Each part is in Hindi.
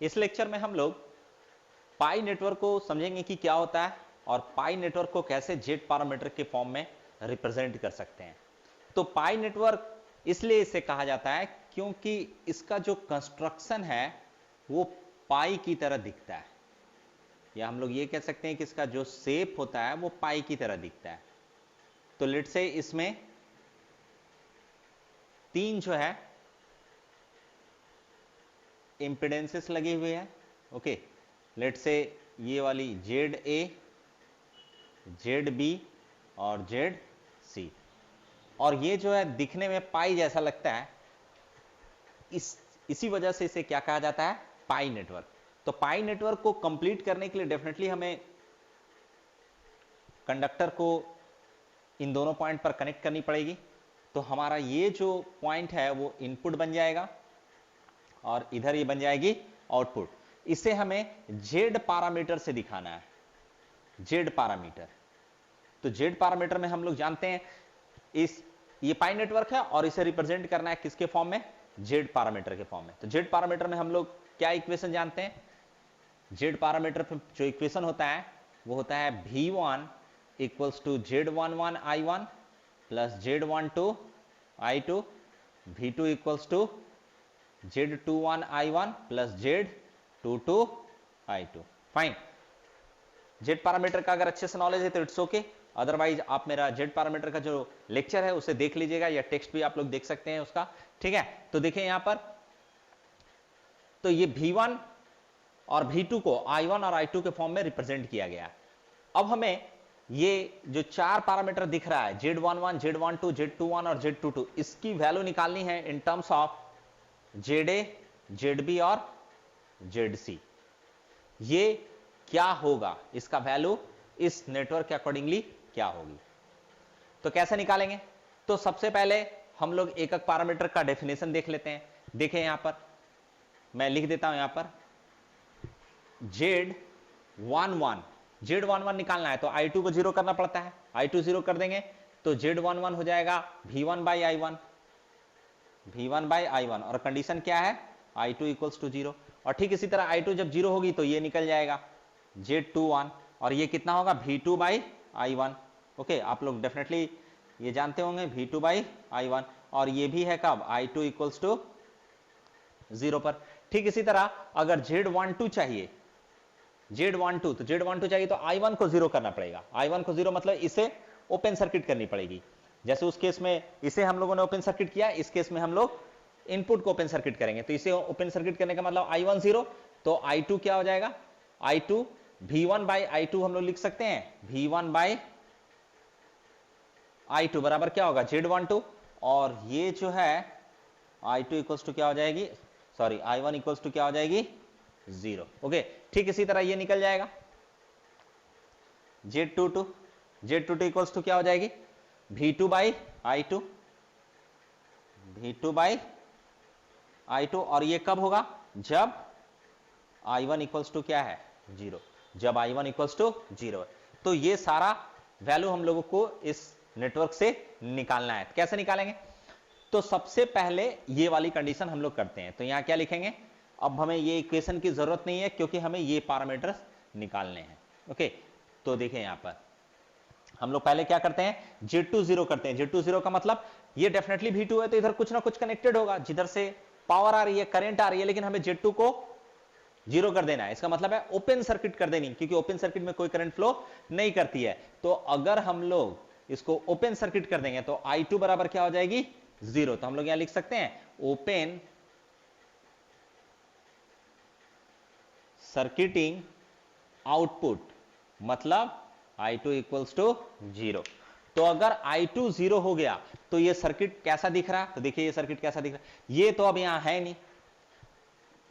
इस लेक्चर में हम लोग पाई नेटवर्क को समझेंगे कि क्या होता है और पाई नेटवर्क को कैसे जेड पैरामीटर के फॉर्म में रिप्रेजेंट कर सकते हैं। तो पाई नेटवर्क इसलिए इसे कहा जाता है क्योंकि इसका जो कंस्ट्रक्शन है वो पाई की तरह दिखता है, या हम लोग ये कह सकते हैं कि इसका जो शेप होता है वो पाई की तरह दिखता है। तो लेट से इसमें तीन जो है इंपिडेंसेस लगी हुई है। ओके, लेट से ये वाली जेड ए, जेड बी और जेड सी, और ये जो है दिखने में पाई जैसा लगता है, इसी वजह से इसे क्या कहा जाता है, पाई नेटवर्क। तो पाई नेटवर्क को कंप्लीट करने के लिए डेफिनेटली हमें कंडक्टर को इन दोनों पॉइंट पर कनेक्ट करनी पड़ेगी। तो हमारा ये जो पॉइंट है वो इनपुट बन जाएगा और इधर ये बन जाएगी आउटपुट। इसे हमें जेड पैरामीटर से दिखाना है, जेड पैरामीटर। तो जेड पैरामीटर में हम लोग जानते हैं ये पाई नेटवर्क है और इसे रिप्रेजेंट करना है किसके फॉर्म में, जेड पैरामीटर के फॉर्म में। तो जेड पैरामीटर में हम लोग क्या इक्वेशन जानते हैं, जेड पैरामीटर पे जो इक्वेशन होता है वो होता है V1 equals to Z11 I1 plus Z12 I2, V2 equals to Z21 I1 plus Z22 I2। Fine, Z parameter का अगर अच्छे से नॉलेज है तो इट्स ओके, अदरवाइज आप मेरा जेड पैरामीटर का जो लेक्चर है उसे देख लीजिएगा, या टेक्स्ट भी आप लोग देख सकते हैं उसका। ठीक है, तो देखिए यहां पर, तो ये V1 और V2 को I1 और I2 के फॉर्म में रिप्रेजेंट किया गया। अब हमें ये जो चार पैरामीटर दिख रहा है Z11, Z12, Z21 और Z22, इसकी वैल्यू निकालनी है in terms of ZA, ZB और ZC। ये क्या होगा, इसका वैल्यू इस नेटवर्क के अकॉर्डिंगली क्या होगी। तो कैसे निकालेंगे, तो सबसे पहले हम लोग एक एक पैरामीटर का डेफिनेशन देख लेते हैं। देखें यहां पर मैं लिख देता हूं, यहां पर Z11 निकालना है तो I2 को जीरो करना पड़ता है, I2 जीरो कर देंगे तो Z11 हो जाएगा V1 by I1, V1 by I1, और कंडीशन क्या है, I2 इक्वल्स टू जीरो। और ठीक इसी तरह I2 जब जीरो होगी तो ये निकल जाएगा Z21, और ये कितना होगा, V2 बाई I1। ओके, आप लोग डेफिनेटली ये जानते होंगे V2 बाई I1, और ये भी है कब, I2 इक्वल्स टू जीरो पर। ठीक इसी तरह अगर Z12 चाहिए, Z12 तो Z12 चाहिए तो I1 को जीरो करना पड़ेगा। I1 को जीरो मतलब इसे ओपन सर्किट करनी पड़ेगी। जैसे उस केस में इसे हम लोगों ने ओपन सर्किट किया, इस केस में हम लोग इनपुट को ओपन सर्किट करेंगे। तो इसे ओपन सर्किट करने का मतलब I1 जीरो, तो I2 क्या हो जाएगा, I2 V1 बाई I2 हम लोग लिख सकते हैं, V1 बाई I2 बराबर क्या होगा, Z12, और ये जो है I2 इक्वल्स टू क्या हो जाएगी, सॉरी I1 इक्वल्स टू क्या हो जाएगी, जीरो। ओके, ठीक इसी तरह ये निकल जाएगा Z22 इक्वल्स टू क्या हो जाएगी, V2 by I2, V2 by I2, और ये कब होगा, जब I1 इक्वल्स टू क्या है, जीरो, जब I1 इक्वल्स टू जीरो। तो ये सारा वैल्यू हम लोगों को इस नेटवर्क से निकालना है। कैसे निकालेंगे, तो सबसे पहले ये वाली कंडीशन हम लोग करते हैं। तो यहां क्या लिखेंगे, अब हमें ये इक्वेशन की जरूरत नहीं है क्योंकि हमें ये पैरामीटर्स निकालने हैं। ओके, तो देखें यहां पर हम लोग पहले क्या करते हैं, Z2 जीरो करते हैं। Z2 जीरो का मतलब ये डेफिनेटली V2 है तो इधर कुछ ना कुछ कनेक्टेड होगा, जिधर से पावर आ रही है, करंट आ रही है, लेकिन हमें Z2 को जीरो कर देना है। इसका मतलब है ओपन सर्किट कर देनी, क्योंकि ओपन सर्किट में कोई करंट फ्लो नहीं करती है। तो अगर हम लोग इसको ओपन सर्किट कर देंगे तो I2 बराबर क्या हो जाएगी, जीरो। तो हम लोग यहां लिख सकते हैं ओपन सर्किटिंग आउटपुट, मतलब I2 इक्वल्स टू जीरो। तो अगर I2 जीरो हो गया तो ये सर्किट कैसा दिख रहा है, तो देखिए ये सर्किट कैसा दिख रहा है, ये तो अब यहां है नहीं,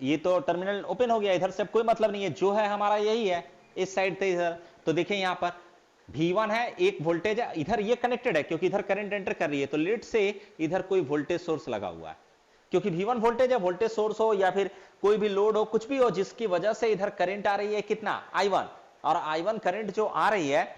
ये तो टर्मिनल ओपन हो गया, इधर से कोई मतलब नहीं है, जो है हमारा यही है, इस साइड से इधर। तो देखिए यहां पर V1 है, एक वोल्टेज है, इधर ये कनेक्टेड है क्योंकि इधर करंट एंटर कर रही है, तो लेट से इधर कोई वोल्टेज सोर्स लगा हुआ है, क्योंकि V1 वोल्टेज है, वोल्टेज सोर्स हो या फिर कोई भी लोड हो, कुछ भी हो, जिसकी वजह से इधर करंट आ रही है कितना, I1, और I1 करंट जो आ रही है,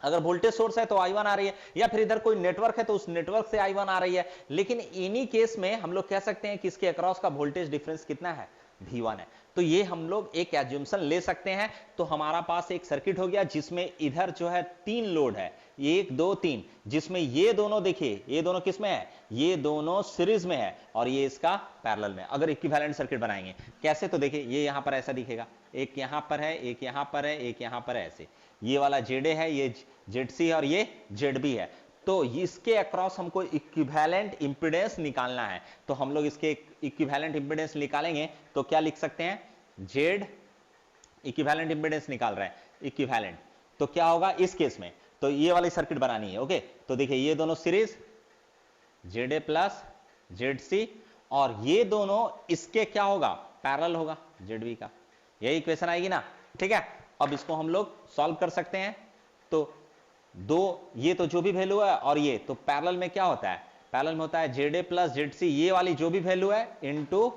अगर वोल्टेज सोर्स है तो I1 आ रही है, या फिर इधर कोई नेटवर्क है तो उस नेटवर्क से I1 आ रही है। लेकिन इन्हीं केस में हम लोग कह सकते हैं कि इसके अक्रॉस का वोल्टेज डिफरेंस कितना है, V1 है। तो ये हम लोग एक एज्यूम्पशन ले सकते हैं। तो हमारा पास एक सर्किट हो गया जिसमें इधर जो है 3 लोड है, 1 2 3, जिसमें ये दोनों देखिए, ये दोनों किस में है, ये दोनों सीरीज में है और ये इसका पैरेलल में। अगर इक्विवेलेंट सर्किट बनाएंगे कैसे, तो देखिए ये यहां पर ऐसा दिखेगा, एक यहां पर है, एक यहां पर है, एक यहां पर है, ऐसे ये वाला ZA है, ये ZC है और ये ZB है। तो इसके अक्रॉस हमको इक्विवेलेंट इंपीडेंस निकालना है। तो हम लोग इसके इक्विवेलेंट इंपीडेंस निकालेंगे तो क्या लिख सकते हैं, Z इक्विवेलेंट इंपीडेंस निकाल रहे हैं, इक्विवेलेंट। तो क्या होगा इस केस में, तो ये वाली सर्किट बनानी है। ओके, तो देखिए ये दोनों सीरीज ZA प्लस ZC और ये दोनों इसके क्या होगा, पैरेलल होगा ZB का। यही इक्वेशन आएगी ना, ठीक है। अब इसको हम लोग सॉल्व कर सकते हैं। तो दो, ये तो जो भी वैल्यू है और ये तो पैरेलल में क्या होता है, पैरेलल में होता है ZA प्लस ZC, ये वाली जो भी वैल्यू है इनटू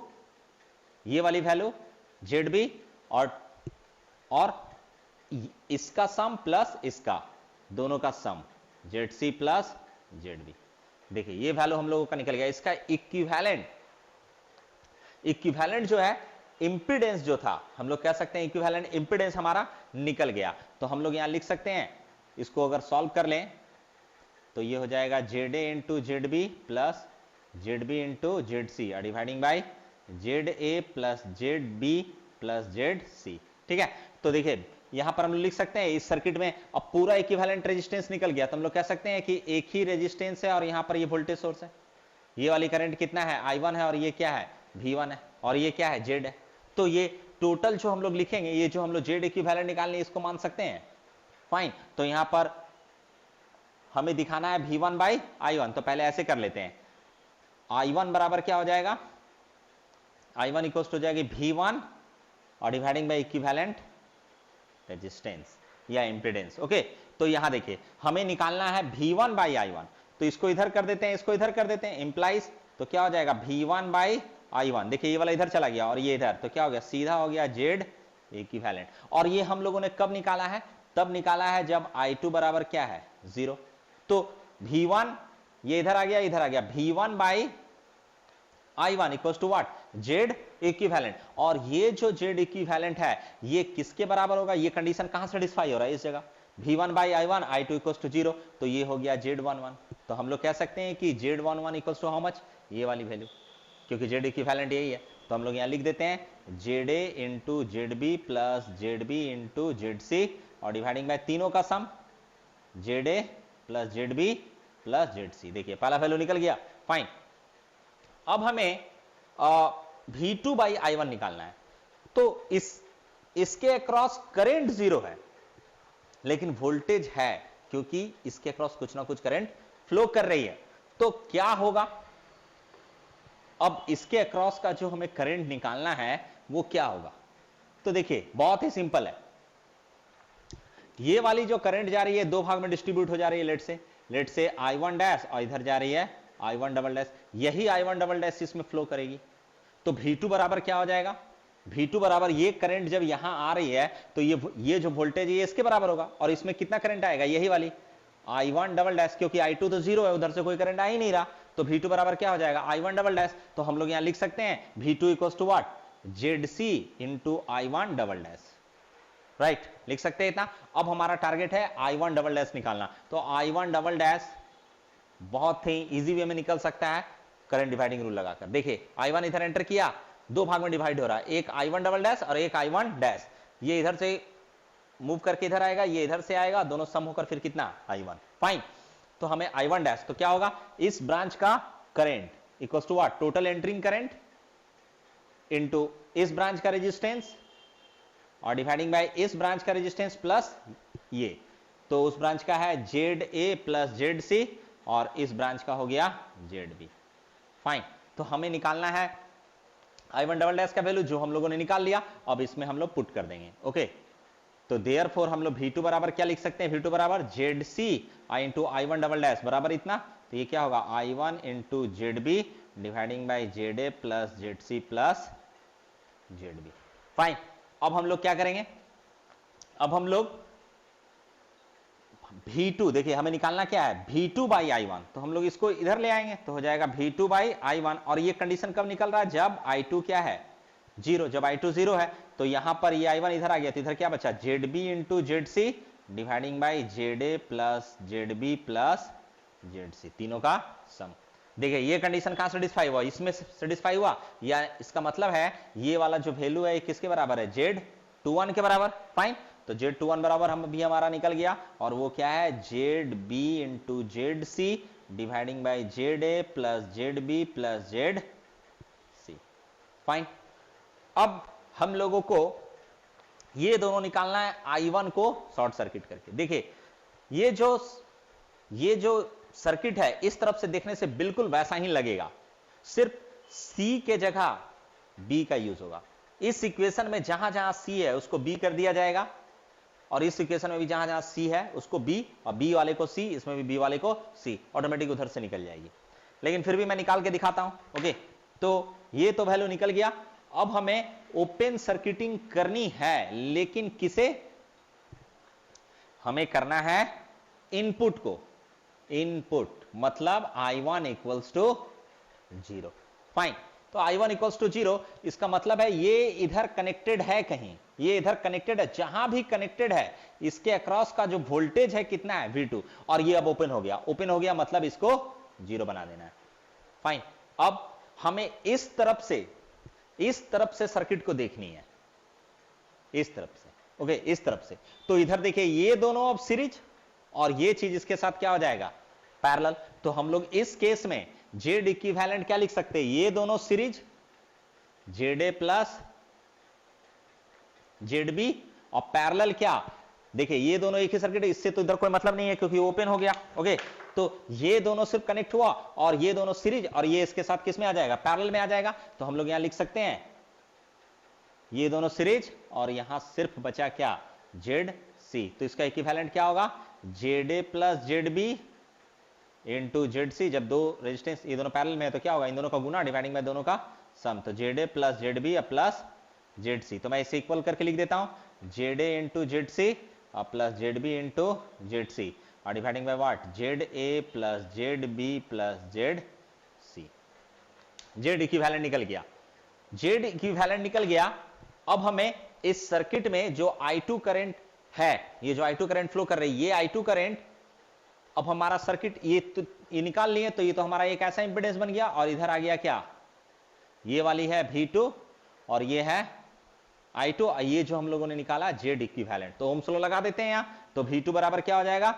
ये वाली वैल्यू ZB और इसका सम प्लस इसका, दोनों का सम ZC प्लस ZB। देखिए ये वैल्यू हम लोगों का निकल गया। इसका इक्विवेलेंट जो है इंपीडेंस जो था, हम लोग कह सकते हैं इक्विवेलेंट इंपीडेंस हमारा निकल गया। तो हम लोग यहां लिख सकते हैं, इसको अगर सॉल्व कर लें तो ये हो जाएगा ZA into ZB plus ZB into ZC dividing by ZA plus ZB plus ZC। ठीक है, तो देखिए यहां पर हम लोग लिख सकते हैं इस सर्किट में अब पूरा इक्विवेलेंट रेजिस्टेंस निकल गया। तो हम लोग कह सकते हैं कि एक ही रेजिस्टेंस है और यहां पर ये वोल्टेज सोर्स है, ये वाली करंट कितना है I1 है और ये क्या है V1 है और ये क्या है Z है। तो ये टोटल जो हम लोग लिखेंगे, ये जो हम लोग Z इक्विवेलेंट निकालने इसको मान सकते हैं, फाइन। तो यहां पर हमें दिखाना है V1 बाई I1, तो पहले ऐसे कर लेते हैं। I1 बराबर क्या हो जाएगा, I1 इक्वल हो जाएगी V1 और डिवाइडिंग बाई इक्विवेलेंट रेजिस्टेंस या इंपीडेंस। ओके, तो यहां देखिए हमें निकालना है V1 बाई I1, तो इसको इधर कर देते हैं, इसको इधर कर देते हैं, इंप्लाइज तो क्या हो जाएगा V1 बाई I1। देखिए ये वाला इधर चला गया और ये इधर, तो क्या हो गया, सीधा हो गया Z इक्विवेलेंट। और ये हम लोगों ने कब निकाला है, तब निकाला है जब I2 बराबर क्या है 0। तो V1 ये इधर आ गया, इधर आ गया, V1 by I1 equal to what, Z equivalent. और ये जो Z इक्विवेलेंट है ये किसके बराबर होगा, ये कंडीशन कहां सेटिस्फाई हो रहा है इस जगह, V1 by I1 I2 equal to 0, तो ये हो गया Z11। तो हम लोग कह सकते हैं कि Z11 equal to how much, ये वाली वैल्यू, क्योंकि Z इक्विवेलेंट यही है। तो हम लोग यहां लिख देते हैं ZA into ZB plus ZB into ZC और डिवाइडिंग बाय तीनों का सम ZA plus ZB plus ZC। देखिए पहला वैल्यू निकल गया, फाइन। अब हमें V2 बाई I1 निकालना है। तो इसके अक्रॉस करंट 0 है लेकिन वोल्टेज है, क्योंकि इसके अक्रॉस कुछ ना कुछ करंट फ्लो कर रही है। तो क्या होगा, अब इसके अक्रॉस का जो हमें करंट निकालना है वो क्या होगा, तो देखिए बहुत ही सिंपल है। ये वाली जो करंट जा रही है दो भाग में डिस्ट्रीब्यूट हो जा रही है, लेट से I1 डैश और इधर जा रही है I1 डबल डैश, यही I1 डबल डैश इसमें फ्लो करेगी। तो V2 बराबर क्या हो जाएगा, V2 बराबर ये करंट जब यहां आ रही है तो ये जो वोल्टेज है ये इसके बराबर होगा और इसमें कितना करंट आएगा, यही वाली I1 डबल डैश, क्योंकि I2 तो 0 है, उधर से कोई करंट आ ही नहीं रहा। तो V2 बराबर क्या हो जाएगा, I1 डबल डैश। तो हम लोग यहां लिख सकते हैं V2 equals to what, ZC into I1 double dash, right, लिख सकते हैं इतना। अब हमारा टारगेट है I1 डबल डैश निकालना। तो I1 डबल डैश बहुत ही इजी वे में निकल सकता है करंट डिवाइडिंग रूल लगाकर। देखिए I1 इधर एंटर किया, दो भाग में डिवाइड हो रहा है, एक I1 डबल डैश और एक I1 डैश। ये इधर से मूव करके इधर आएगा, ये इधर से आएगा, दोनों सम होकर फिर कितना I1, फाइन। तो हमें I1 डैश, तो क्या होगा, इस ब्रांच का current equals to what, total entering current into इस ब्रांच का रेजिस्टेंस और डिवाइडिंग बाय इस ब्रांच का रेजिस्टेंस प्लस ये, तो उस ब्रांच का है ZA प्लस ZC और इस ब्रांच का हो गया ZB, फाइन। तो हमें निकालना है I1 डबल डैश का वैल्यू जो हम लोगों ने निकाल लिया, अब इसमें हम लोग पुट कर देंगे। ओके, तो देयरफॉर हम लोग V2 बराबर क्या लिख सकते हैं, V2 बराबर ZC into I1 double dash बराबर इतना, तो ये क्या होगा I1 into ZB dividing by ZA plus ZC plus ZB, fine. अब हम लोग क्या करेंगे, अब हम लोग V2, देखिए हमें निकालना क्या है V2 बाई I1, तो हम लोग इसको इधर ले आएंगे तो हो जाएगा V2 बाई I1। और ये कंडीशन कब निकल रहा है, जब I2 क्या है जीरो। जब I2 जीरो है तो यहां पर ये I1 इधर आ गया, तो इधर क्या बचा, ZB into ZC dividing by ZA plus ZB plus ZC, तीनों का सम। देखिए ये कंडीशन कहां सेटिस्फाई हुआ, इसमें सेटिस्फाई हुआ, या इसका मतलब है ये वाला जो वैल्यू है किसके बराबर है, Z21 के बराबर। फाइन, तो Z21 बराबर हम भी हमारा निकल गया, और वो क्या है, ZB into ZC dividing by ZA plus ZB plus ZC। Fine, अब हम लोगों को ये दोनों निकालना है I1 को शॉर्ट सर्किट करके। देखिए ये जो सर्किट है इस तरफ से देखने से बिल्कुल वैसा ही लगेगा, सिर्फ C के जगह B का यूज होगा। इस इक्वेशन में जहां जहां C है उसको B कर दिया जाएगा, और इस इक्वेशन में भी जहां जहां C है उसको B, और B वाले को C, इसमें भी B वाले को C, ऑटोमेटिक उधर से निकल जाएगी। लेकिन फिर भी मैं निकाल के दिखाता हूं। ओके, तो ये तो वैल्यू निकल गया। अब हमें ओपन सर्किटिंग करनी है, लेकिन किसे, हमें करना है इनपुट को। इनपुट मतलब I1 इक्वल्स टू 0। फाइन, तो I1 इक्वल्स टू 0, इसका मतलब है ये इधर कनेक्टेड है कहीं, ये इधर कनेक्टेड है, जहां भी कनेक्टेड है इसके अक्रॉस का जो वोल्टेज है कितना है, V2, और ये अब ओपन हो गया। ओपन हो गया मतलब इसको 0 बना देना है। फाइन, अब हमें इस तरफ से सर्किट को देखनी है, इस तरफ से। ओके, इस तरफ से। तो इधर देखिए ये दोनों अब सीरीज, और ये चीज इसके साथ क्या हो जाएगा, पैरेलल। तो हम लोग इस केस में जेड इक्विवेलेंट क्या लिख सकते हैं, ये दोनों सीरीज ZA प्लस ZB, और पैरेलल क्या, देखिए ये दोनों एक ही सर्किट है, इससे तो इधर कोई मतलब नहीं है क्योंकि ओपन हो गया। ओके, तो ये दोनों सिर्फ कनेक्ट हुआ, और ये दोनों सीरीज, और ये इसके साथ किस में आ जाएगा, पैरेलल में आ जाएगा। तो हम लोग यहां लिख सकते हैं ये दोनों सीरीज, और यहां सिर्फ बचा क्या, ZC। तो इसका इक्विवेलेंट क्या होगा, ZA plus ZB into ZC। जब दो रेजिस्टेंस ये दोनों पैरेलल में है तो क्या होगा, इन दोनों का गुना डिवाइडिंग बाय दोनों का सम। तो ZA plus ZB plus ZC। तो मैं इसे इक्वल करके लिख देता हूं, ZA into ZC plus ZB into ZC, और dividing by what, ZA plus ZB plus ZC। Z equivalent निकल गया, Z इक्विवेलेंट निकल गया। अब हमें इस सर्किट में जो I2 करंट है, ये जो I2 करंट फ्लो कर रही है, ये I2 करंट, अब हमारा सर्किट ये निकाल लिए, तो ये तो हमारा एक ऐसा इंपेडेंस बन गया, और इधर आ गया क्या, ये वाली है V2 और ये है I2, ये जो हम लोगों ने निकाला Z इक्विवेलेंट। तो ओम्स लॉ लगा देते हैं यहां, तो V2 बराबर क्या हो जाएगा,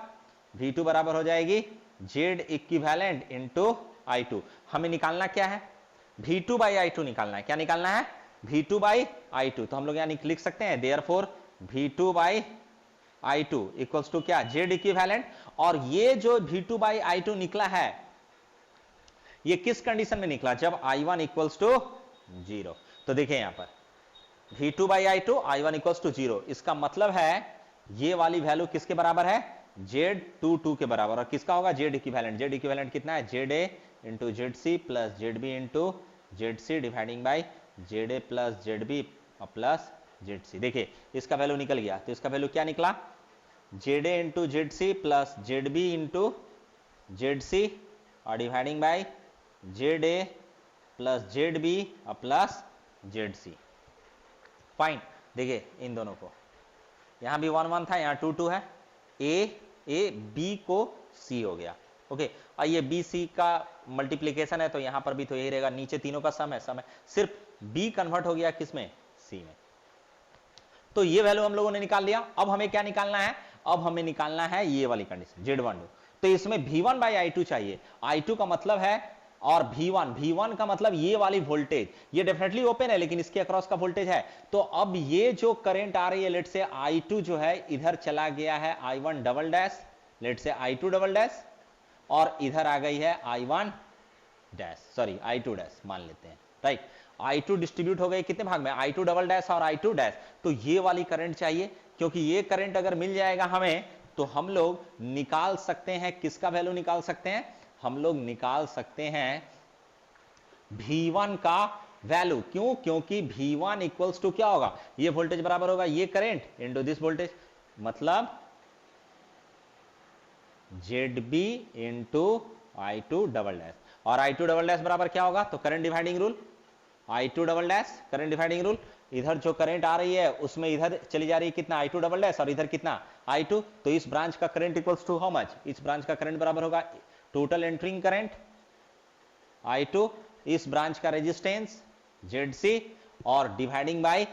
V2 बराबर हो जाएगी Z इक्विवेलेंट इंटू I2। हमें निकालना क्या है, V2 बाई I2 निकालना है। क्या निकालना है, V2 बाई I2। तो हम लोग यहां लिख सकते हैं therefore V2 by I2 equals to क्या, Z इक्विवेलेंट। और ये जो V2 बाई I2 निकला है, ये किस कंडीशन में निकला, जब I1 इक्वल्स टू 0। तो देखिए यहां पर V2 by I2, I1 equals to 0, इसका मतलब है ये वाली वैल्यू किसके बराबर है, Z22 के बराबर। और किसका होगा, Z इक्विवेलेंट। Z इक्विवेलेंट कितना है, ZA into ZC plus ZB into ZC dividing by ZA plus ZB plus ZC। देखिए इसका वैल्यू निकल गया, तो इसका वैल्यू क्या निकला, ZA into ZC plus ZB into ZC और dividing by ZA plus ZB plus ZC। Fine, देखिए इन दोनों को, यहां भी 1 1 था, यहां 2 2 है, A B को C हो गया। ओके, और ये B C का मल्टीप्लीकेशन है, तो यहां पर भी तो यही रहेगा, नीचे तीनों का सम है, सिर्फ B कन्वर्ट हो गया किसमें, C में। तो ये वैल्यू हम लोगों ने निकाल लिया। अब हमें क्या निकालना है, अब हमें निकालना है ये वाली कंडीशन Z12। तो इसमें V1 बाई I2 चाहिए। I2 का मतलब है, और V1 का मतलब ये वाली वोल्टेज, ये डेफिनेटली ओपन है लेकिन इसके अक्रॉस का वोल्टेज है। तो अब ये जो करंट आ रही है, लेट से I2 जो है इधर चला गया है I1 डबल डैश, लेट से I2 डबल डैश, और इधर आ गई है I1 dash, sorry I2 dash मान लेते हैं, राइट। I2 डिस्ट्रीब्यूट हो गए कितने भाग में, I2 डबल डैश और I2 डैश। तो ये वाली करंट चाहिए, क्योंकि ये करंट अगर मिल जाएगा हमें, तो हम लोग निकाल सकते हैं, किसका वैल्यू निकाल सकते हैं, हम लोग निकाल सकते हैं V1 का वैल्यू। क्यों, क्योंकि V1 इक्वल्स टू क्या होगा, ये वोल्टेज बराबर होगा ये करंट इनटू दिस वोल्टेज, मतलब ZB into I2 double dash. और I2 डबल डैश बराबर क्या होगा, तो current dividing rule, I2 double dash, current dividing rule, इधर जो करंट आ रही है उसमें इधर चली जा रही है कितना I2 डबल डैश और इधर कितना I2, तो इस ब्रांच का current equals to how much, इस ब्रांच का करंट बराबर होगा टोटल एंटरिंग करंट I2, इस ब्रांच का रेजिस्टेंस ZC और डिवाइडिंग बाय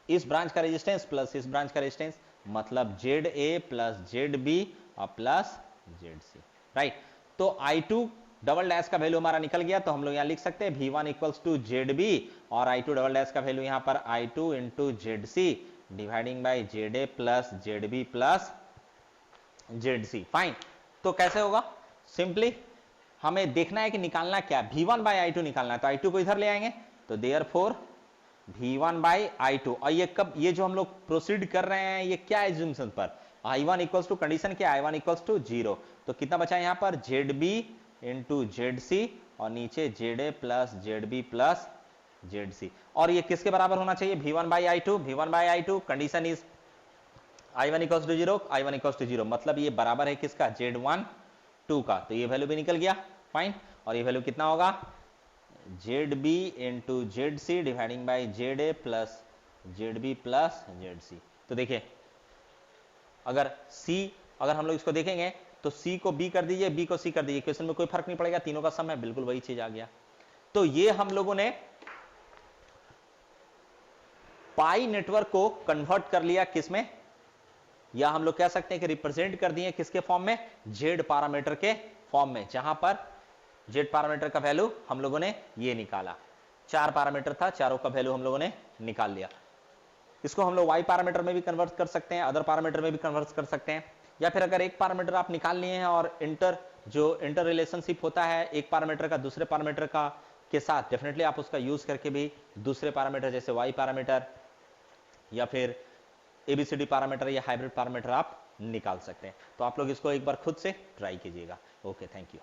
इस ब्रांच का रेजिस्टेंस प्लस इस ब्रांच का रेजिस्टेंस, मतलब ZA प्लस ZB और प्लस ZC, राइट। तो I2 डबल डैश का वैल्यू हमारा निकल गया, तो हम लोग यहां लिख सकते हैं V1 इक्वल्स टू ZB और I2 डबल डैश का वैल्यू यहां पर I2 into ZC dividing by ZA plus ZB plus ZC, fine. तो कैसे होगा, सिंपली हमें देखना है कि निकालना क्या, V1 बाय I2 निकालना है, तो I2 को इधर ले आएंगे, तो देयरफॉर V1 बाय I2, और ये कब, ये जो हम लोग प्रोसीड कर रहे हैं ये क्या है एज्यूम्पशन पर, I1 इक्वल्स टू कंडीशन क्या, I1 इक्वल्स टू 0, तो कितना बचा यहां पर ZB इंटू ZC और नीचे ZA plus ZB plus ZC, और ये किसके बराबर होना चाहिए, V1 by I2, V1 by I2 condition is I1 equals to 0, I1 equals to 0, मतलब ये बराबर है किसका, Z1 2 का, तो ये वैल्यू भी निकल गया, फाइन। और ये वैल्यू कितना होगा, ZB into ZC dividing by ZA plus ZB plus ZC। तो देखिए अगर हम लोग इसको देखेंगे तो C को B कर दीजिए, B को C कर दीजिए, क्वेश्चन में कोई फर्क नहीं पड़ेगा, तीनों का सम है, बिल्कुल वही चीज आ गया। तो ये हम लोगों ने पाई नेटवर्क को कन्वर्ट कर लिया किसमें, या हम लोग कह सकते हैं कि रिप्रेजेंट कर दिए किसके फॉर्म में, Z पैरामीटर के फॉर्म में, जहां पर Z पैरामीटर का वैल्यू हम लोगों ने ये निकाला, 4 पैरामीटर था, चारों का वैल्यू हम लोगों ने निकाल लिया। इसको हम लोग Y पैरामीटर में भी कन्वर्ट कर सकते हैं, अदर पैरामीटर में भी कन्वर्ट कर सकते हैं, या फिर अगर एक पैरामीटर आप निकाल लिए हैं और इंटर रिलेशनशिप होता है एक पैरामीटर का दूसरे पैरामीटर का के साथ, डेफिनेटली आप उसका यूज करके भी दूसरे पैरामीटर जैसे Y पैरामीटर या फिर ABCD पैरामीटर या हाइब्रिड पैरामीटर आप निकाल सकते हैं। तो आप लोग इसको एक बार खुद से ट्राई कीजिएगा। Okay, thank you.